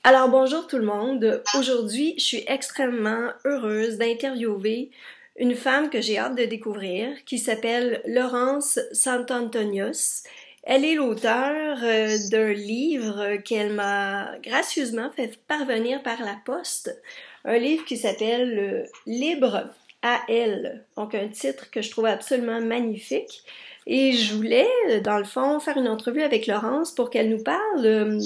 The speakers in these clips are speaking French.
Alors bonjour tout le monde. Aujourd'hui, je suis extrêmement heureuse d'interviewer une femme que j'ai hâte de découvrir qui s'appelle Laurence Santantonios. Elle est l'auteure d'un livre qu'elle m'a gracieusement fait parvenir par la poste. Un livre qui s'appelle Libre à elle. Donc un titre que je trouve absolument magnifique. Et je voulais, dans le fond, faire une entrevue avec Laurence pour qu'elle nous parle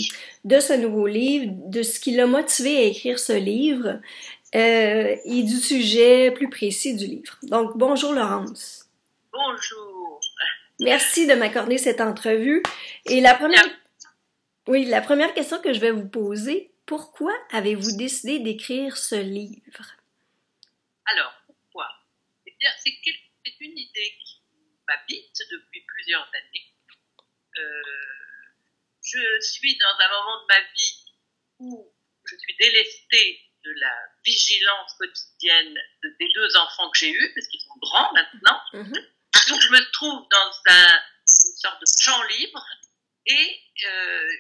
de ce nouveau livre, de ce qui l'a motivé à écrire ce livre et du sujet plus précis du livre. Donc, bonjour Laurence. Bonjour. Merci de m'accorder cette entrevue. Et la première question que je vais vous poser, pourquoi avez-vous décidé d'écrire ce livre? Alors, pourquoi? Eh bien, c'est une idée qui m'habite depuis plusieurs années. Je suis dans un moment de ma vie où je suis délestée de la vigilance quotidienne des deux enfants que j'ai eus, parce qu'ils sont grands maintenant. Donc, je me trouve dans une sorte de champ libre et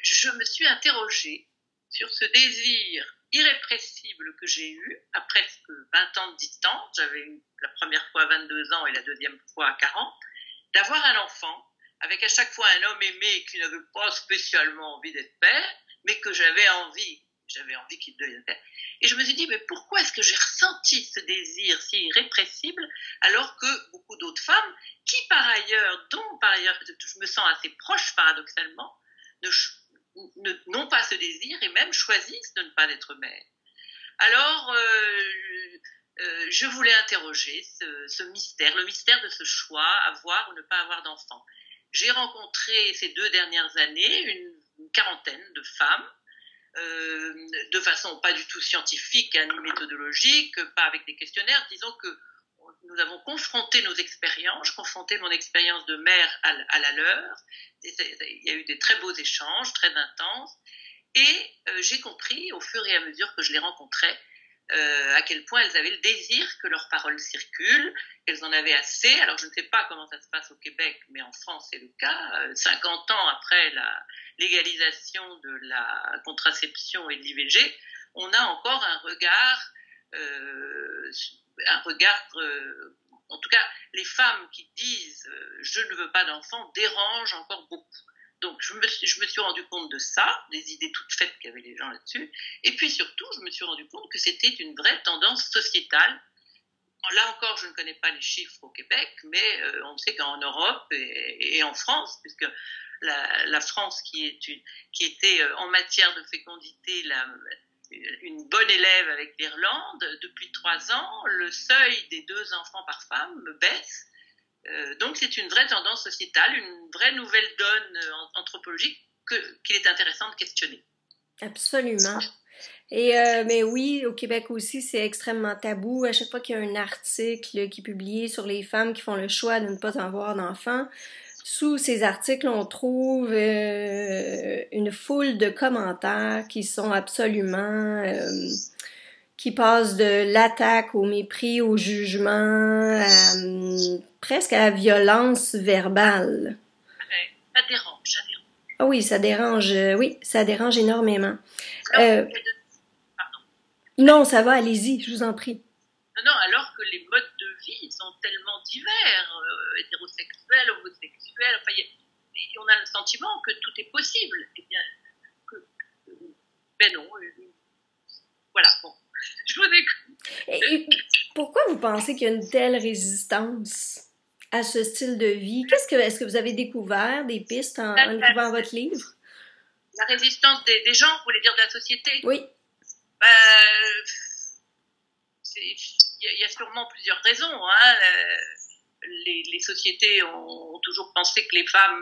je me suis interrogée sur ce désir irrépressible que j'ai eu à presque 20 ans de distance. J'avais eu la première fois à 22 ans et la deuxième fois à 40, d'avoir un enfant avec à chaque fois un homme aimé qui n'avait pas spécialement envie d'être père, mais que j'avais envie qu'il devienne père. Et je me suis dit, mais pourquoi est-ce que j'ai ressenti ce désir si irrépressible alors que beaucoup d'autres femmes, qui dont par ailleurs je me sens assez proche paradoxalement, n'ont pas ce désir et même choisissent de ne pas être mère. Alors, je voulais interroger ce mystère, le mystère de ce choix, avoir ou ne pas avoir d'enfant. J'ai rencontré ces 2 dernières années une quarantaine de femmes, de façon pas du tout scientifique ni méthodologique, pas avec des questionnaires. Disons que nous avons confronté nos expériences. Je confrontais mon expérience de mère à la leur. Il y a eu des très beaux échanges, très intenses. Et j'ai compris, au fur et à mesure que je les rencontrais, à quel point elles avaient le désir que leurs paroles circulent, qu'elles en avaient assez. Alors, je ne sais pas comment ça se passe au Québec, mais en France, c'est le cas. 50 ans après la légalisation de la contraception et de l'IVG, on a encore un regard, en tout cas, les femmes qui disent « je ne veux pas d'enfant » dérangent encore beaucoup. Donc, je me suis rendu compte de ça, des idées toutes faites qu'avaient les gens là-dessus. Et puis surtout, je me suis rendu compte que c'était une vraie tendance sociétale. Là encore, je ne connais pas les chiffres au Québec, mais on sait qu'en Europe et en France, puisque la France qui était en matière de fécondité une bonne élève avec l'Irlande, depuis 3 ans, le seuil des 2 enfants par femme baisse. Donc c'est une vraie tendance sociétale, une vraie nouvelle donne anthropologique qu'il est intéressant de questionner. Absolument. Et mais oui, au Québec aussi, c'est extrêmement tabou. À chaque fois qu'il y a un article qui est publié sur les femmes qui font le choix de ne pas avoir d'enfants, sous ces articles, on trouve une foule de commentaires qui sont absolument qui passent de l'attaque au mépris, au jugement, presque à la violence verbale. Ouais, ça dérange. Ah oui, ça dérange énormément. Pardon. Non, ça va, allez-y, je vous en prie. Non, alors que les modes de vie sont tellement divers, hétérosexuels, homosexuels, enfin, on a le sentiment que tout est possible. Eh bien, ben non, voilà, bon, je vous écoute. Et pourquoi vous pensez qu'il y a une telle résistance à ce style de vie? Est-ce que vous avez découvert des pistes en écrivant votre livre? La résistance des gens, vous voulez dire de la société? Oui. Il y a sûrement plusieurs raisons. Hein. Les sociétés ont toujours pensé que les femmes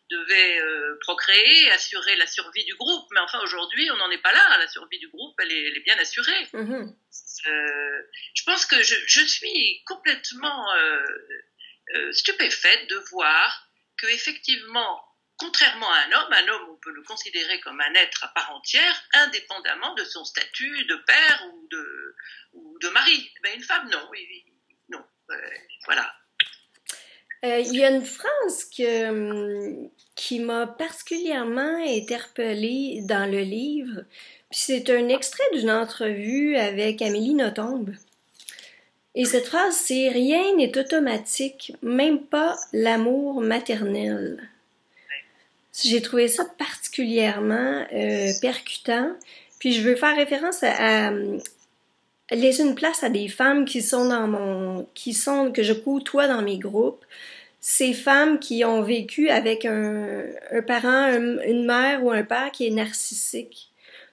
devaient procréer, assurer la survie du groupe. Mais enfin, aujourd'hui, on n'en est pas là. La survie du groupe, elle est bien assurée. Je pense que je suis complètement stupéfaite de voir que effectivement, contrairement à un homme, on peut le considérer comme un être à part entière, indépendamment de son statut de père ou de mari. Mais une femme, non. Non. Voilà. Il y a une phrase qui m'a particulièrement interpellée dans le livre. Puis c'est un extrait d'une entrevue avec Amélie Nothomb. Et cette phrase, c'est « Rien n'est automatique, même pas l'amour maternel ». J'ai trouvé ça particulièrement percutant. Puis je veux faire référence à laisser une place à des femmes que je côtoie dans mes groupes. Ces femmes qui ont vécu avec un parent, une mère ou un père qui est narcissique.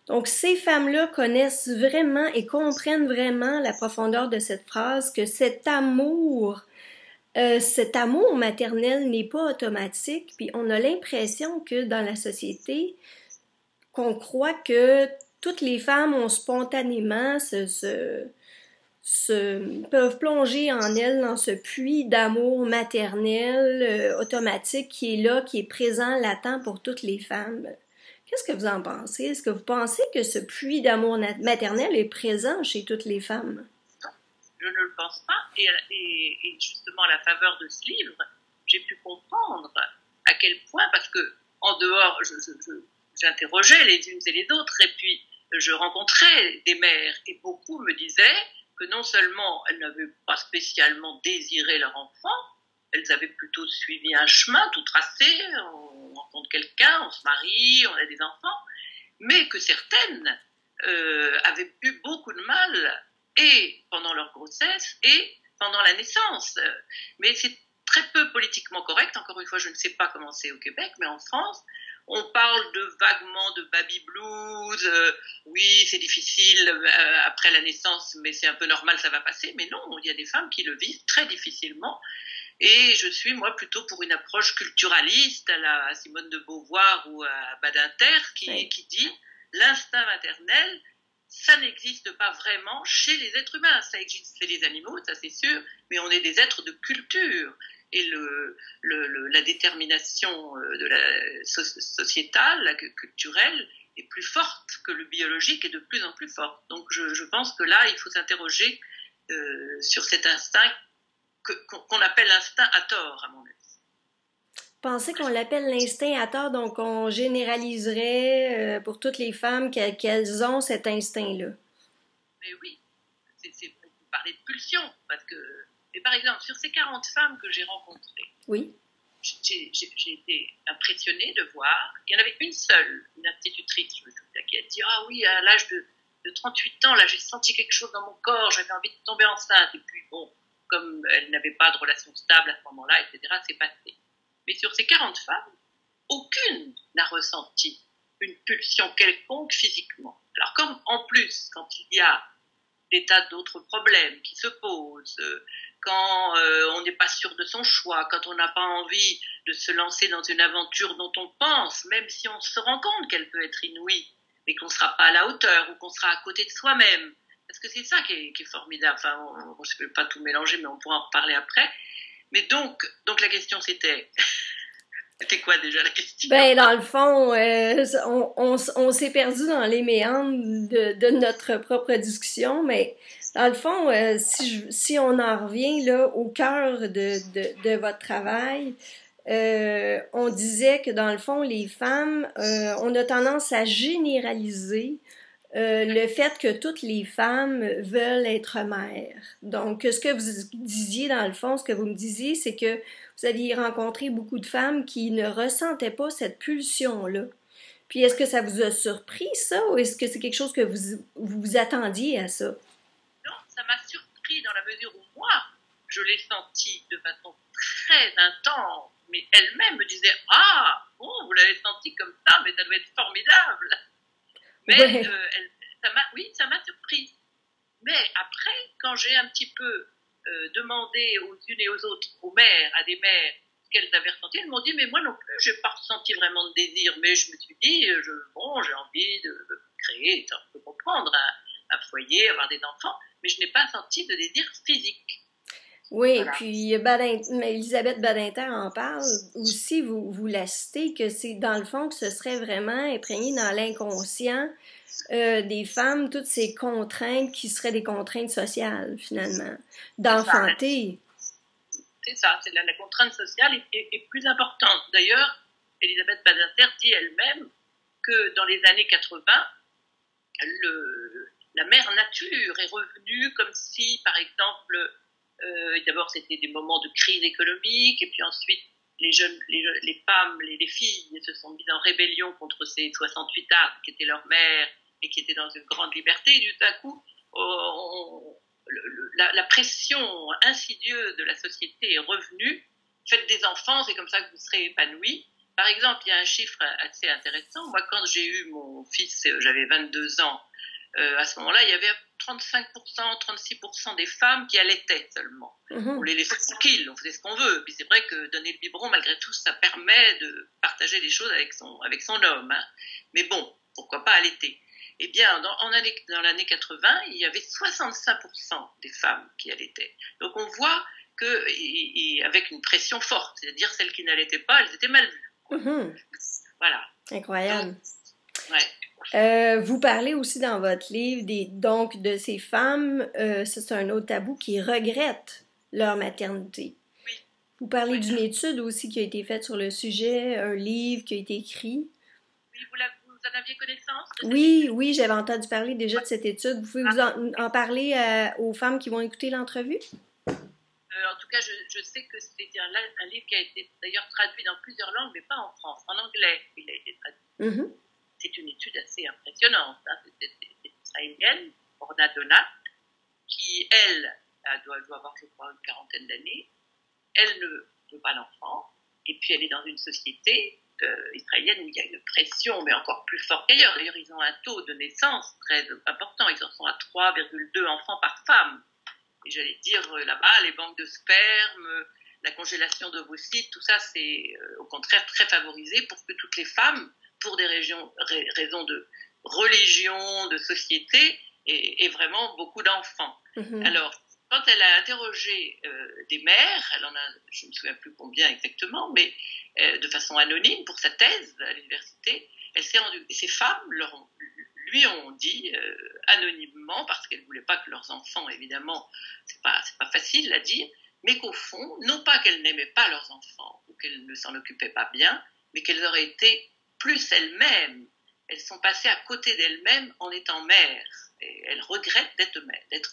Donc, ces femmes-là connaissent vraiment et comprennent vraiment la profondeur de cette phrase, que cet amour maternel n'est pas automatique, puis on a l'impression que dans la société, qu'on croit que toutes les femmes ont spontanément peuvent plonger en elles dans ce puits d'amour maternel automatique qui est là, qui est présent, latent pour toutes les femmes. Qu'est-ce que vous en pensez? Est-ce que vous pensez que ce puits d'amour maternel est présent chez toutes les femmes? Non, je ne le pense pas. Et justement, à la faveur de ce livre, j'ai pu comprendre à quel point, parce que en dehors, j'interrogeais les unes et les autres, et puis je rencontrais des mères, et beaucoup me disaient que non seulement elles n'avaient pas spécialement désiré leur enfant, elles avaient plutôt suivi un chemin tout tracé, on rencontre quelqu'un, on se marie, on a des enfants, mais que certaines avaient eu beaucoup de mal, et pendant leur grossesse, et pendant la naissance. Mais c'est très peu politiquement correct, encore une fois, je ne sais pas comment c'est au Québec, mais en France, on parle vaguement de baby blues, oui, c'est difficile après la naissance, mais c'est un peu normal, ça va passer. Mais non, il y a des femmes qui le vivent très difficilement. Et je suis, moi, plutôt pour une approche culturaliste à la Simone de Beauvoir ou à Badinter, qui dit l'instinct maternel, ça n'existe pas vraiment chez les êtres humains. Ça existe chez les animaux, ça c'est sûr, mais on est des êtres de culture. Et la détermination de la sociétale, la culturelle, est plus forte que le biologique et de plus en plus forte. Donc je pense que là, il faut s'interroger sur cet instinct qu'on appelle l'instinct à tort, à mon avis. Pensez qu'on l'appelle l'instinct à tort, donc on généraliserait pour toutes les femmes qu'elles ont cet instinct-là. Mais oui, on peut parler de pulsion, parce que... Mais par exemple, sur ces 40 femmes que j'ai rencontrées, oui, j'ai été impressionnée de voir qu'il y en avait une seule, une institutrice, je me souviens, qui a dit « Ah oui, à l'âge de 38 ans, là, j'ai senti quelque chose dans mon corps, j'avais envie de tomber enceinte. » Et puis, bon, comme elle n'avait pas de relation stable à ce moment-là, etc., c'est passé. Mais sur ces 40 femmes, aucune n'a ressenti une pulsion quelconque physiquement. Alors, comme en plus, quand il y a des tas d'autres problèmes qui se posent, quand on n'est pas sûr de son choix, quand on n'a pas envie de se lancer dans une aventure dont on pense, même si on se rend compte qu'elle peut être inouïe, mais qu'on ne sera pas à la hauteur ou qu'on sera à côté de soi-même. Parce que c'est ça qui est formidable. Enfin, on ne peut pas tout mélanger, mais on pourra en reparler après. Mais donc la question c'était... C'était quoi déjà la question? Ben, dans le fond, on s'est perdu dans les méandres de notre propre discussion, mais dans le fond, si on en revient là au cœur de votre travail, on disait que dans le fond, les femmes, on a tendance à généraliser le fait que toutes les femmes veulent être mères. Donc, ce que vous disiez dans le fond, ce que vous me disiez, c'est que vous aviez rencontré beaucoup de femmes qui ne ressentaient pas cette pulsion-là. Puis, est-ce que ça vous a surpris, ça, ou est-ce que c'est quelque chose que vous attendiez à ça? Non, ça m'a surpris dans la mesure où moi, je l'ai senti de façon très intense, mais elle-même me disait « Ah, bon, vous l'avez senti comme ça, mais ça doit être formidable !» Mais ouais. Ça m'a surprise. Mais après, quand j'ai un petit peu demandé aux unes et aux autres, aux mères, à des mères, ce qu'elles avaient ressenti, elles m'ont dit, mais moi non plus, je n'ai pas ressenti vraiment de désir, mais je me suis dit, j'ai envie de créer, ça on peut comprendre, un foyer, avoir des enfants, mais je n'ai pas senti de désir physique. Oui, voilà. Puis Elisabeth Badinter en parle aussi, vous la citez, que c'est dans le fond que ce serait vraiment imprégné dans l'inconscient des femmes, toutes ces contraintes qui seraient des contraintes sociales, finalement, d'enfanter. C'est ça, c'est la contrainte sociale est plus importante. D'ailleurs, Elisabeth Badinter dit elle-même que dans les années 80, la mère nature est revenue comme si, par exemple, d'abord c'était des moments de crise économique, et puis ensuite les femmes, les filles se sont mises en rébellion contre ces 68 arbres qui étaient leur mère et qui étaient dans une grande liberté. Et du coup, la pression insidieuse de la société est revenue. Faites des enfants, c'est comme ça que vous serez épanouis. Par exemple, il y a un chiffre assez intéressant. Moi, quand j'ai eu mon fils, j'avais 22 ans. À ce moment-là, il y avait 35%, 36% des femmes qui allaitaient seulement. On les laissait tranquilles, on faisait ce qu'on veut. Puis c'est vrai que donner le biberon, malgré tout, ça permet de partager les choses avec son homme. Hein. Mais bon, pourquoi pas allaiter? Eh bien, dans l'année 80, il y avait 65% des femmes qui allaitaient. Donc on voit que, et avec une pression forte, c'est-à-dire celles qui n'allaitaient pas, elles étaient mal vues. Voilà. Incroyable. Donc, ouais. Vous parlez aussi dans votre livre donc de ces femmes, c'est un autre tabou, qui regrettent leur maternité. Oui. Vous parlez d'une étude aussi qui a été faite sur le sujet, un livre qui a été écrit. Oui, vous en aviez connaissance? Oui, j'avais entendu parler déjà de cette étude. Vous pouvez en parler aux femmes qui vont écouter l'entrevue? En tout cas, je sais que c'est un livre qui a été d'ailleurs traduit dans plusieurs langues, mais pas en France. En anglais, il a été traduit. C'est une étude assez impressionnante. Hein. C'est une israélienne, Orna Donat, qui, elle doit avoir, je crois, une quarantaine d'années. Elle ne veut pas d'enfant. Et puis, elle est dans une société israélienne où il y a une pression, mais encore plus forte qu'ailleurs. D'ailleurs, ils ont un taux de naissance très important. Ils en sont à 3,2 enfants par femme. Et j'allais dire, là-bas, les banques de sperme, la congélation d'ovocytes, tout ça, c'est au contraire très favorisé pour que toutes les femmes, pour des raisons de religion, de société, aient vraiment beaucoup d'enfants. Alors, quand elle a interrogé des mères, je ne me souviens plus combien exactement, mais de façon anonyme pour sa thèse à l'université, elle s'est rendue, et ces femmes lui ont dit anonymement, parce qu'elles ne voulaient pas que leurs enfants, évidemment, c'est pas facile à dire, mais qu'au fond, non pas qu'elles n'aimaient pas leurs enfants ou qu'elles ne s'en occupaient pas bien, mais qu'elles auraient été plus elles-mêmes. Elles sont passées à côté d'elles-mêmes en étant mères. Et elles regrettent d'être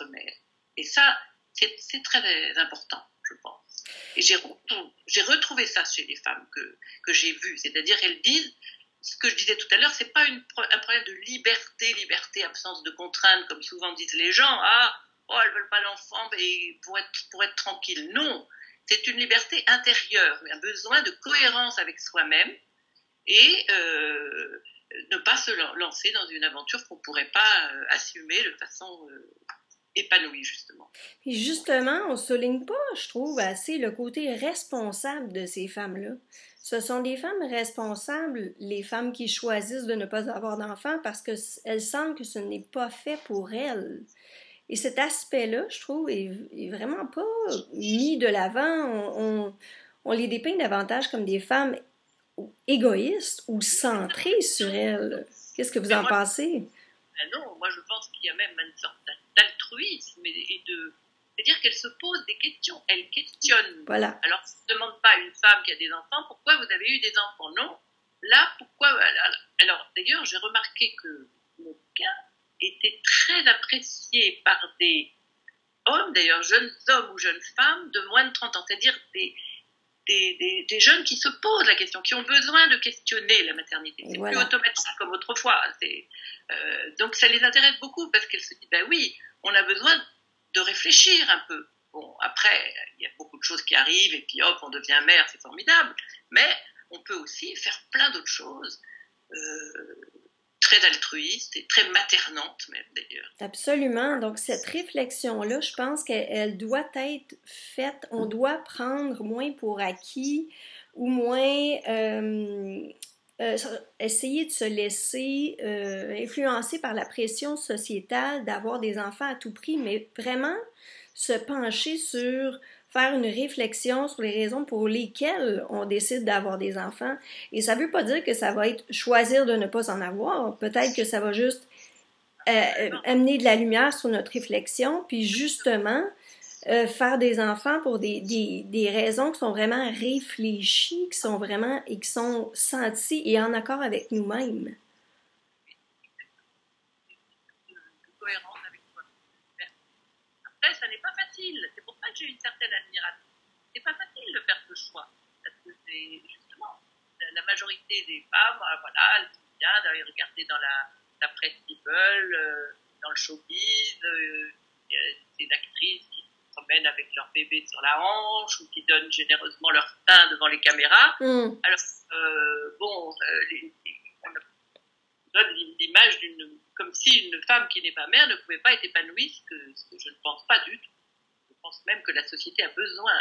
mères. Et ça, c'est très important, je pense. Et j'ai retrouvé ça chez les femmes que j'ai vues. C'est-à-dire, elles disent, ce que je disais tout à l'heure, c'est pas un problème de liberté, absence de contraintes, comme souvent disent les gens. Elles veulent pas d'enfants pour être tranquilles. Non, c'est une liberté intérieure, un besoin de cohérence avec soi-même et ne pas se lancer dans une aventure qu'on pourrait pas assumer de façon épanouie, justement. Et justement, on souligne pas, je trouve, assez le côté responsable de ces femmes-là. Ce sont des femmes responsables, les femmes qui choisissent de ne pas avoir d'enfants parce qu'elles sentent que ce n'est pas fait pour elles. Et cet aspect-là, je trouve, est vraiment pas mis de l'avant. On les dépeint davantage comme des femmes égoïstes ou centrées sur elles. Qu'est-ce que vous en pensez? Non, moi je pense qu'il y a même une sorte d'altruisme c'est-à-dire qu'elle se pose des questions, elle questionne. Voilà. Alors, on ne demande pas à une femme qui a des enfants, pourquoi vous avez eu des enfants? Non. Là, pourquoi? Alors, d'ailleurs, j'ai remarqué que mon cas était très apprécié par des hommes, d'ailleurs, jeunes hommes ou jeunes femmes de moins de 30 ans, c'est-à-dire des jeunes qui se posent la question, qui ont besoin de questionner la maternité. C'est plus automatique comme autrefois. Donc, ça les intéresse beaucoup parce qu'elles se disent, oui, on a besoin de réfléchir un peu. Bon, après, il y a beaucoup de choses qui arrivent et puis hop, on devient mère, c'est formidable. Mais on peut aussi faire plein d'autres choses très altruistes et très maternantes même d'ailleurs. Absolument. Donc cette réflexion-là, je pense qu'elle doit être faite, on doit prendre moins pour acquis ou moins essayer de se laisser influencer par la pression sociétale d'avoir des enfants à tout prix, mais vraiment se pencher sur faire une réflexion sur les raisons pour lesquelles on décide d'avoir des enfants. Et ça ne veut pas dire que ça va être choisir de ne pas en avoir. Peut-être que ça va juste amener de la lumière sur notre réflexion, puis justement faire des enfants pour des raisons qui sont vraiment réfléchies, qui sont vraiment et qui sont senties et en accord avec nous-mêmes. Cohérence avec toi. Après, ça n'est pas facile. C'est pour ça que j'ai une certaine admiration. C'est pas facile de faire ce choix. Parce que c'est justement la majorité des femmes, voilà, elles sont bien d'aller regarder dans la presse people, dans le showbiz, ces actrices qui se promènent avec leur bébé sur la hanche ou qui donnent généreusement leur sein devant les caméras. Alors, bon, on donne l'image comme si une femme qui n'est pas mère ne pouvait pas être épanouie, ce que je ne pense pas du tout. Je pense même que la société a besoin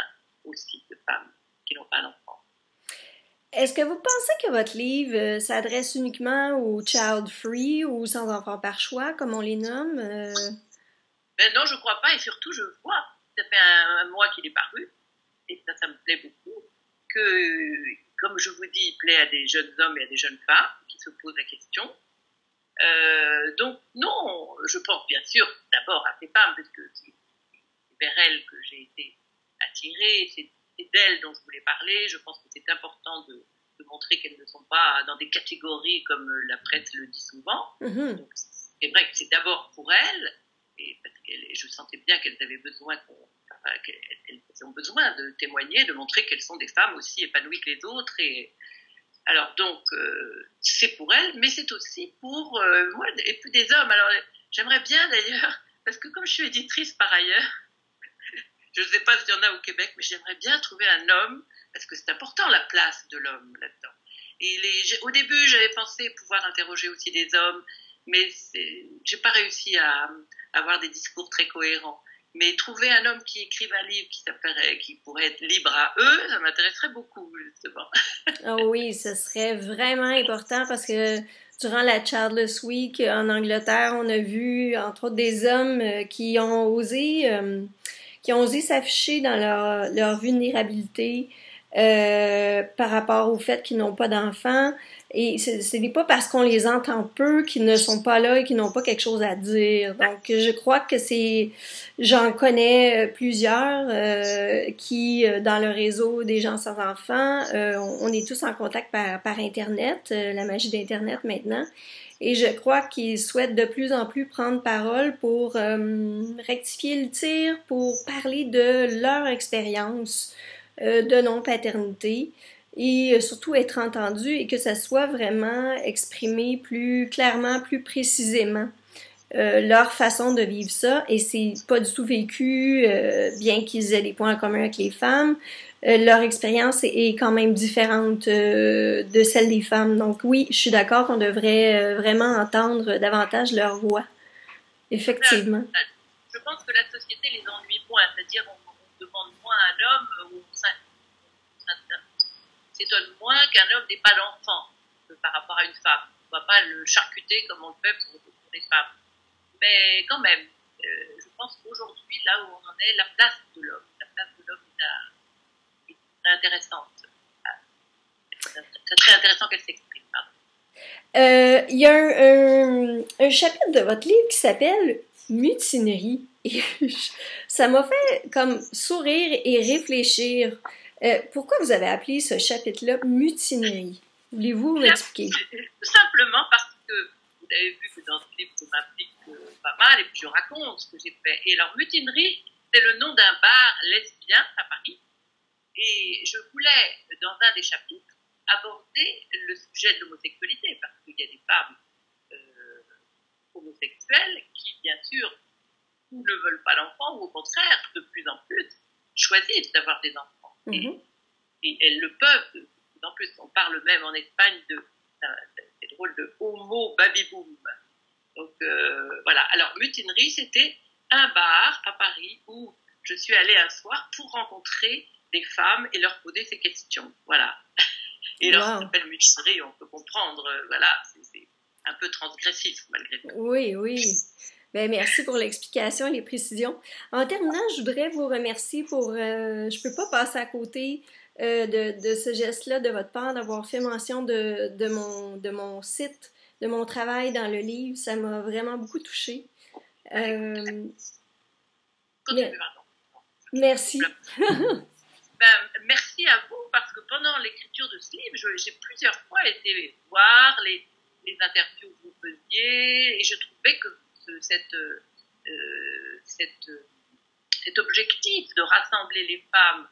aussi de femmes qui n'ont pas d'enfants. Est-ce que vous pensez que votre livre s'adresse uniquement aux child-free ou sans enfants par choix, comme on les nomme? Ben non, je crois pas, et surtout, je vois, ça fait un mois qu'il est paru, et ça me plaît beaucoup, que, comme je vous dis, il plaît à des jeunes hommes et à des jeunes femmes qui se posent la question. Donc, non, je pense bien sûr d'abord à ces femmes, parce que c'est vers elles que j'ai été attirée, c'est d'elles dont je voulais parler. Je pense que c'est important de montrer qu'elles ne sont pas dans des catégories comme la presse le dit souvent. Donc, c'est vrai que c'est d'abord pour elles, et parce que je sentais bien qu'elles avaient besoin qu'elles ont besoin de témoigner, de montrer qu'elles sont des femmes aussi épanouies que les autres. Et alors donc, c'est pour elles, mais c'est aussi pour moi et puis des hommes. Alors, j'aimerais bien d'ailleurs, parce que comme je suis éditrice par ailleurs, je ne sais pas s'il y en a au Québec, mais j'aimerais bien trouver un homme, parce que c'est important la place de l'homme là-dedans. Et au début, j'avais pensé pouvoir interroger aussi des hommes, mais j'ai pas réussi à avoir des discours très cohérents. Mais trouver un homme qui écrive un livre qui pourrait être libre à eux, ça m'intéresserait beaucoup, justement. Oh oui, ce serait vraiment important parce que durant la Childless Week en Angleterre, on a vu, entre autres, des hommes qui ont osé s'afficher dans leur vulnérabilité par rapport au fait qu'ils n'ont pas d'enfants. Et ce n'est pas parce qu'on les entend peu qu'ils ne sont pas là et qu'ils n'ont pas quelque chose à dire. Donc, je crois que j'en connais plusieurs qui, dans le réseau des gens sans enfants, on est tous en contact par Internet, la magie d'Internet maintenant. Et je crois qu'ils souhaitent de plus en plus prendre parole pour rectifier le tir, pour parler de leur expérience de non-paternité et surtout être entendus et que ça soit vraiment exprimé plus clairement, plus précisément. Leur façon de vivre ça, et c'est pas du tout vécu, bien qu'ils aient des points en commun avec les femmes, leur expérience est quand même différente de celle des femmes. Donc oui, je suis d'accord qu'on devrait vraiment entendre davantage leur voix. Effectivement. Je pense que la société les ennuie moins, c'est-à-dire on demande moins à un homme, ou on s'étonne moins qu'un homme n'ait pas d'enfant par rapport à une femme. On ne va pas le charcuter comme on le fait pour les femmes. Mais quand même, je pense qu'aujourd'hui, là où on en est, la place de l'homme est intéressante. C'est très intéressant qu'elle s'exprime. Il y a un chapitre de votre livre qui s'appelle Mutinerie. Et ça m'a fait comme sourire et réfléchir. Pourquoi vous avez appelé ce chapitre-là Mutinerie? Voulez-vous m'expliquer? Tout simplement parce que vous avez vu que dans ce livre, je m'implique pas mal et puis je raconte ce que j'ai fait. Et alors, Mutinerie, c'est le nom d'un bar lesbien à Paris. Et je voulais, dans un des chapitres, aborder le sujet de l'homosexualité, parce qu'il y a des femmes homosexuelles qui, bien sûr, ou ne veulent pas d'enfants, ou au contraire, de plus en plus, choisissent d'avoir des enfants. Et elles le peuvent de plus en plus. On parle même en Espagne c'est drôle, de homo baby boom. Donc voilà. Alors, Mutinerie, c'était un bar à Paris où je suis allée un soir pour rencontrer des femmes et leur poser ces questions. Voilà. Et alors, ça s'appelle Mutinerie, on peut comprendre. Voilà, c'est un peu transgressif malgré tout. Oui, oui. Ben, merci pour l'explication et les précisions. En terminant, je voudrais vous remercier pour... je peux pas passer à côté de ce geste-là de votre part, d'avoir fait mention de mon site, de mon travail dans le livre. Ça m'a vraiment beaucoup touchée. Merci. Merci à vous, parce que pendant l'écriture de ce livre, j'ai plusieurs fois été voir les interviews que vous faisiez, et je trouvais que cet objectif de rassembler les femmes,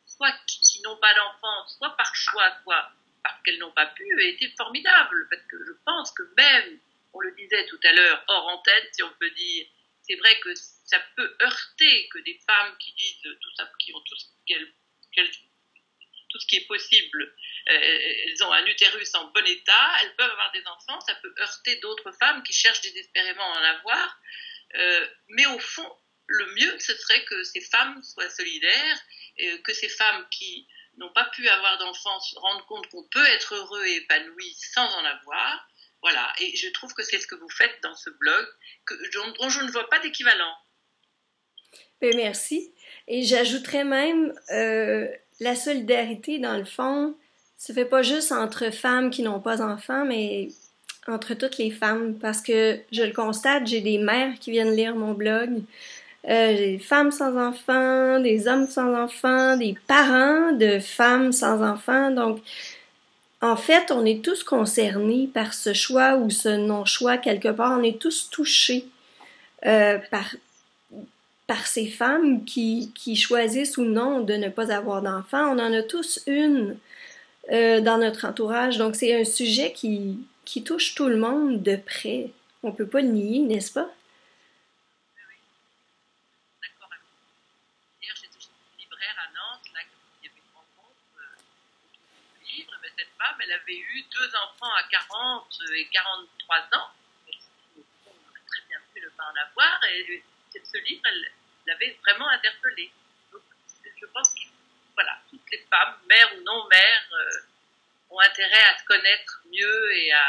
soit qui n'ont pas d'enfants, soit par choix, soit parce qu'elles n'ont pas pu, était formidable, parce que je pense que même, on le disait tout à l'heure, hors antenne, si on peut dire, c'est vrai que ça peut heurter que des femmes qui disent tout ça, qui ont tout ce qui est possible, elles ont un utérus en bon état, elles peuvent avoir des enfants, ça peut heurter d'autres femmes qui cherchent désespérément à en avoir, mais au fond, le mieux, ce serait que ces femmes soient solidaires, que ces femmes qui n'ont pas pu avoir d'enfants se rendent compte qu'on peut être heureux et épanoui sans en avoir. Voilà, et je trouve que c'est ce que vous faites dans ce blog, dont je ne vois pas d'équivalent. Ben, merci. Et j'ajouterais même la solidarité, dans le fond, ça fait pas juste entre femmes qui n'ont pas d'enfants, mais entre toutes les femmes, parce que je le constate, j'ai des mères qui viennent lire mon blog, j'ai des femmes sans enfants, des hommes sans enfants, des parents de femmes sans enfants, donc en fait, on est tous concernés par ce choix ou ce non-choix quelque part, on est tous touchés par ces femmes qui choisissent ou non de ne pas avoir d'enfants. On en a tous une dans notre entourage. Donc, c'est un sujet qui touche tout le monde de près. On peut pas le nier, n'est-ce pas? Oui, d'accord. Hier, j'étais chez une libraire à Nantes, là, il y avait une rencontre autour du livre, mais cette femme, elle avait eu 2 enfants à 40 et 43 ans. On aurait très bien pu ne pas en avoir, et ce livre, elle l'avait vraiment interpellée. Donc, je pense que voilà, toutes les femmes, mères ou non mères, ont intérêt à se connaître mieux et à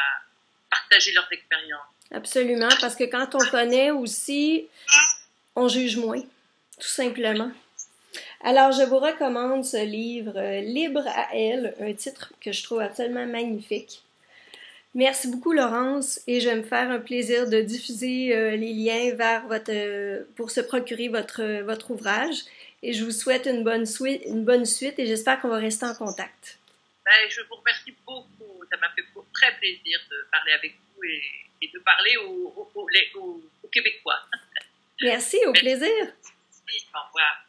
partager leurs expériences. Absolument, parce que quand on connaît aussi, on juge moins, tout simplement. Alors, je vous recommande ce livre « Libre à elle », un titre que je trouve absolument magnifique. Merci beaucoup, Laurence, et je vais me faire un plaisir de diffuser les liens vers pour se procurer votre ouvrage. Et je vous souhaite une bonne suite et j'espère qu'on va rester en contact. Je vous remercie beaucoup. Ça m'a fait très plaisir de parler avec vous et de parler aux Québécois. Merci, au plaisir. Merci, au revoir.